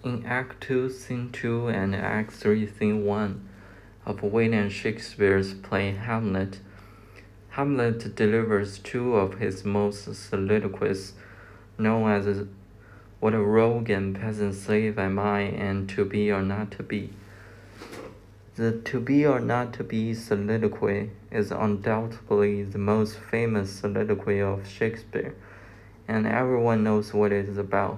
In Act 2, Scene 2, and Act 3, Scene 1 of William Shakespeare's play Hamlet, Hamlet delivers two of his most soliloquies, known as "What a rogue and peasant slave am I," and "To be or not to be." The "To be or not to be" soliloquy is undoubtedly the most famous soliloquy of Shakespeare, and everyone knows what it is about.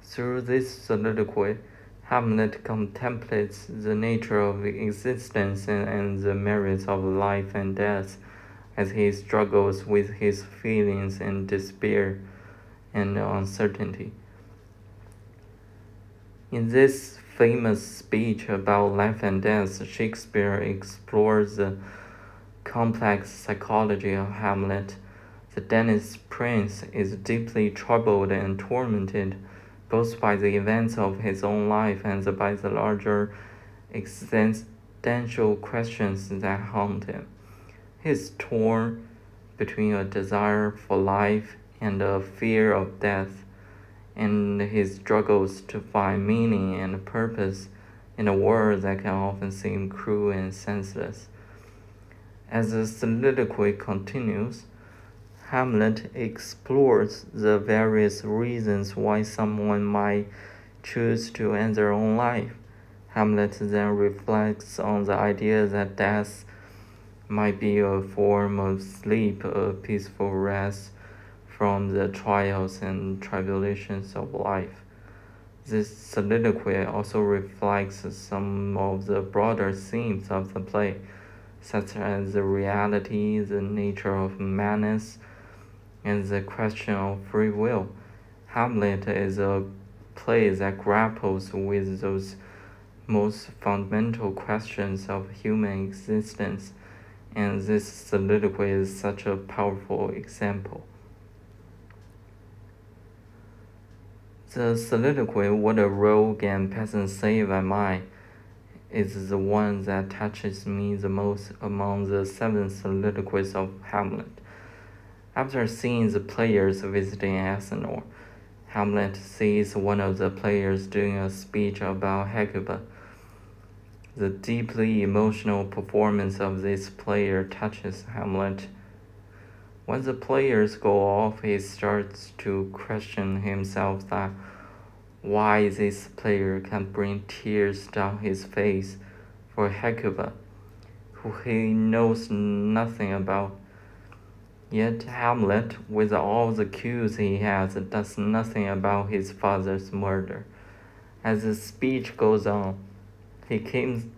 Through this soliloquy, Hamlet contemplates the nature of existence and the merits of life and death as he struggles with his feelings and despair and uncertainty. In this famous speech about life and death, Shakespeare explores the complex psychology of Hamlet. The Danish prince is deeply troubled and tormented both by the events of his own life and by the larger existential questions that haunt him. He is torn between a desire for life and a fear of death, and he struggles to find meaning and purpose in a world that can often seem cruel and senseless. As the soliloquy continues, Hamlet explores the various reasons why someone might choose to end their own life. Hamlet then reflects on the idea that death might be a form of sleep, a peaceful rest from the trials and tribulations of life. This soliloquy also reflects some of the broader themes of the play, such as the reality, the nature of madness, and the question of free will. Hamlet is a play that grapples with those most fundamental questions of human existence, and this soliloquy is such a powerful example. The soliloquy, "What a rogue and peasant slave am I," is the one that touches me the most among the 7 soliloquies of Hamlet. After seeing the players visiting Elsinore, Hamlet sees one of the players doing a speech about Hecuba. The deeply emotional performance of this player touches Hamlet. When the players go off, he starts to question himself that why this player can bring tears down his face for Hecuba, who he knows nothing about. Yet Hamlet, with all the cues he has, does nothing about his father's murder. As the speech goes on, he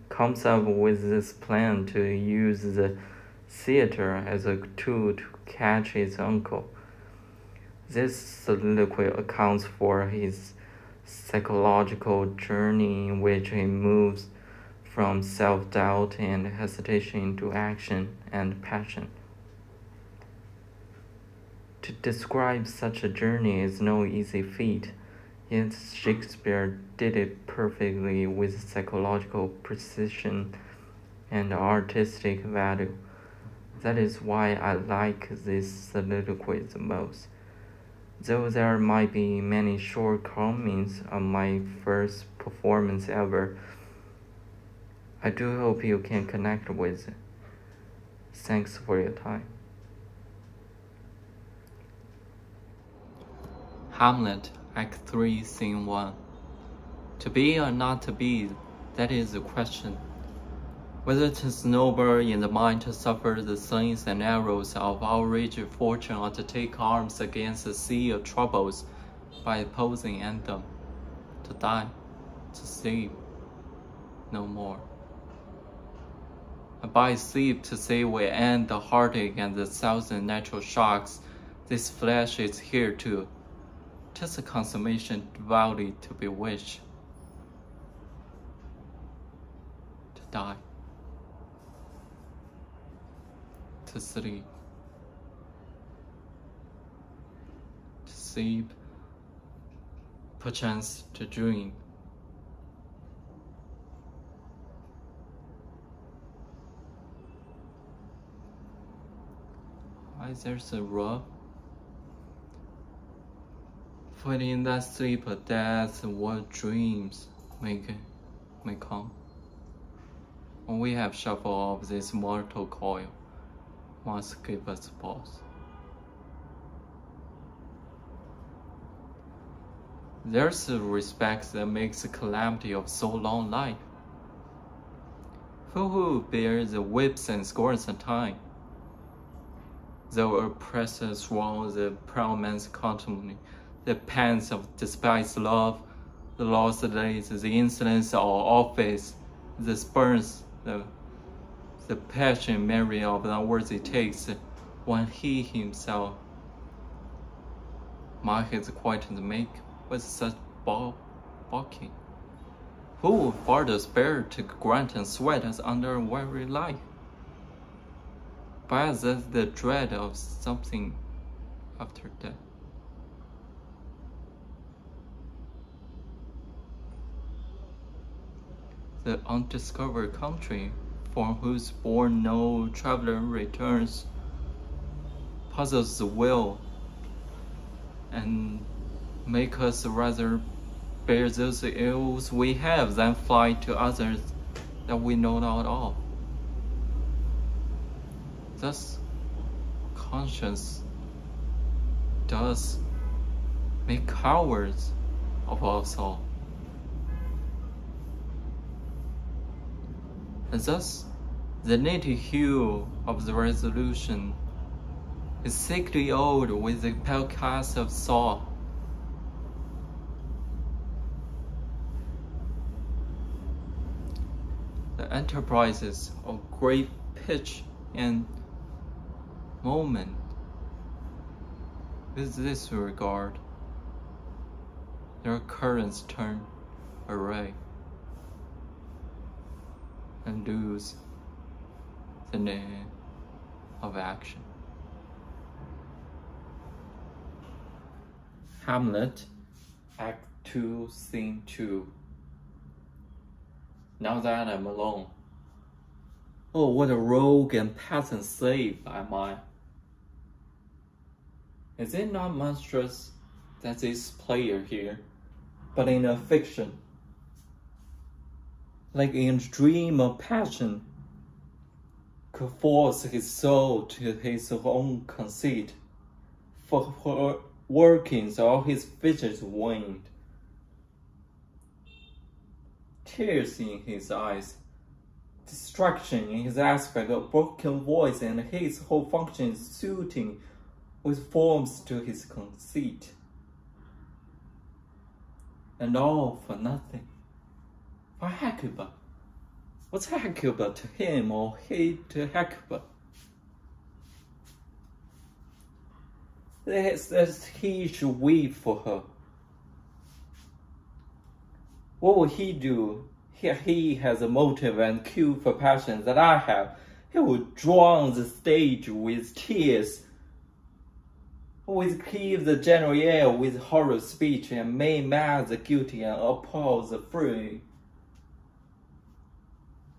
comes up with this plan to use the theater as a tool to catch his uncle. This soliloquy accounts for his psychological journey in which he moves from self-doubt and hesitation to action and passion. To describe such a journey is no easy feat, yet Shakespeare did it perfectly with psychological precision and artistic value. That is why I like this soliloquy the most. Though there might be many shortcomings on my first performance ever, I do hope you can connect with it. Thanks for your time. Hamlet, Act 3, Scene 1. To be or not to be, that is the question. Whether 'tis noble in the mind to suffer the slings and arrows of outraged fortune, or to take arms against a sea of troubles by opposing them. To die, to sleep, no more. And by sleep to say we end the heartache and the 1,000 natural shocks, this flesh is here too. 'Tis a consummation devoutly to be wished. To die. To sleep. To sleep. Perchance to dream. Why there's a rub? For in that sleep of death, what dreams may come. When we have shuffled off this mortal coil, must give us pause. There's a respect that makes the calamity of so long life. For who bears the whips and scorns of time? Though oppressor swallows the proud man's contumely, the pangs of despised love, the lost days, the insolence of office, the spurns, the passion memory of the unworthy takes, when he himself might his acquaintance make with such balking. Who would farther spare to grant and sweat as under a weary life? But as the dread of something after death. The undiscovered country, from whose bourne no traveler returns, puzzles the will and make us rather bear those ills we have than fly to others that we know not of. Thus, conscience does make cowards of us all. And thus, the native hue of the resolution is sickly old with the pale cast of thought. The enterprises of great pitch and moment with this regard, their currents turn array and lose the name of action. Hamlet, Act 2, Scene 2. Now that I'm alone. Oh, what a rogue and peasant slave am I. Is it not monstrous that this player here, but in a fiction, like in a dream of passion, could force his soul to his own conceit, for her workings all his visions waned. Tears in his eyes, distraction in his aspect, a broken voice, and his whole function suiting with forms to his conceit. And all for nothing. For Hecuba. What's Hecuba to him, or he to Hecuba? That he should weep for her. What will he do? He has a motive and cue for passion that I have. He will drown the stage with tears, will cleave the general air with horror speech, and may mad the guilty and appall the free.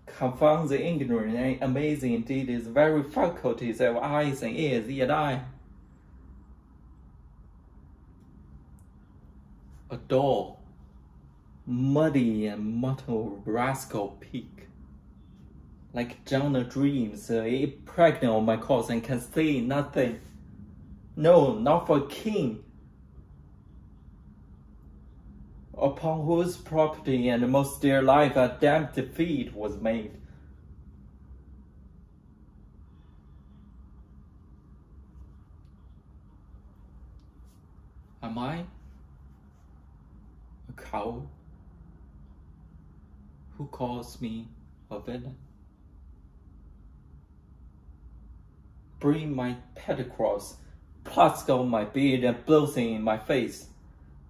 Confound the ignorant and amazing indeed his very faculties of eyes and ears, yet I adore muddy and mottled rascal peak, like John dreams, pregnant on my cause and can say nothing. No, not for a king, upon whose property and most dear life a damned defeat was made. Am I a coward? Who calls me a villain? Bring my petticoats, plucks on my beard and blows in my face,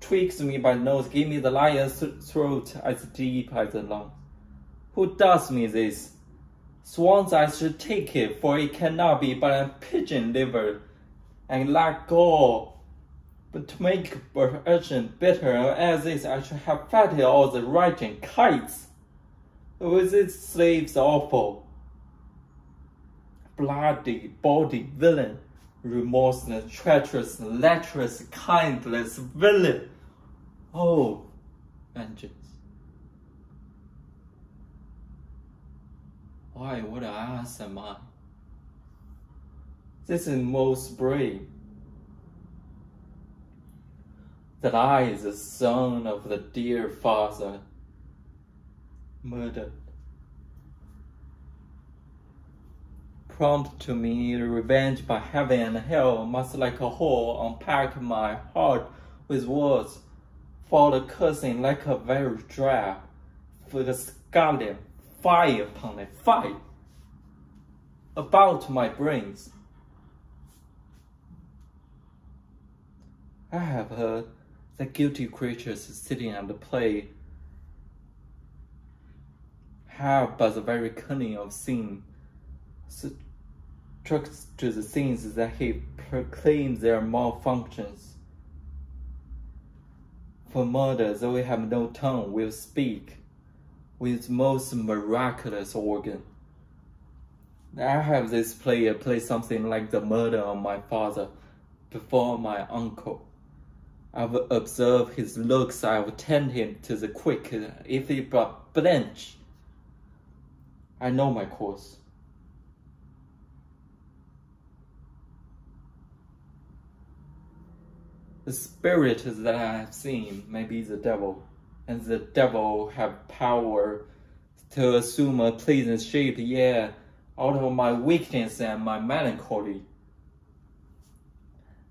tweaks me by the nose, give me the lion's throat as deep as the lungs. Who does me this? Swans I should take it, for it cannot be but a pigeon liver, and lack gall. But to make urgent bitter as this, I should have fatted all the writing kites. With its slaves awful, bloody, body villain, remorseless, treacherous, lecherous, kindless villain. Oh, vengeance. Why, what an ass am I? This is most brave. That I, the son of the dear father, murdered. Prompt to me revenge by heaven and hell, must like a whore unpack my heart with words, fall a cursing like a very drab, for the scarlet fire upon it, fire about my brains. I have heard that guilty creatures sitting at the play have but the very cunning of sin, struck to the things that he proclaims their malfunctions. For murder, though we have no tongue, will speak with most miraculous organ. I have this player play something like the murder of my father before my uncle. I've observed his looks, I've tend him to the quick, if he but blench. I know my course. The spirit that I have seen may be the devil, and the devil have power to assume a pleasant shape, yeah, out of my weakness and my melancholy.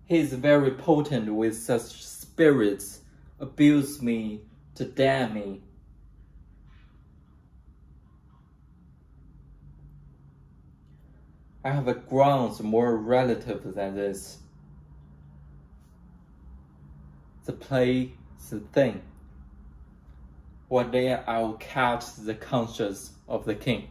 He is very potent with such spirits, abuse me to damn me. I have a grounds more relative than this. The play, the thing. One day I will catch the conscience of the king.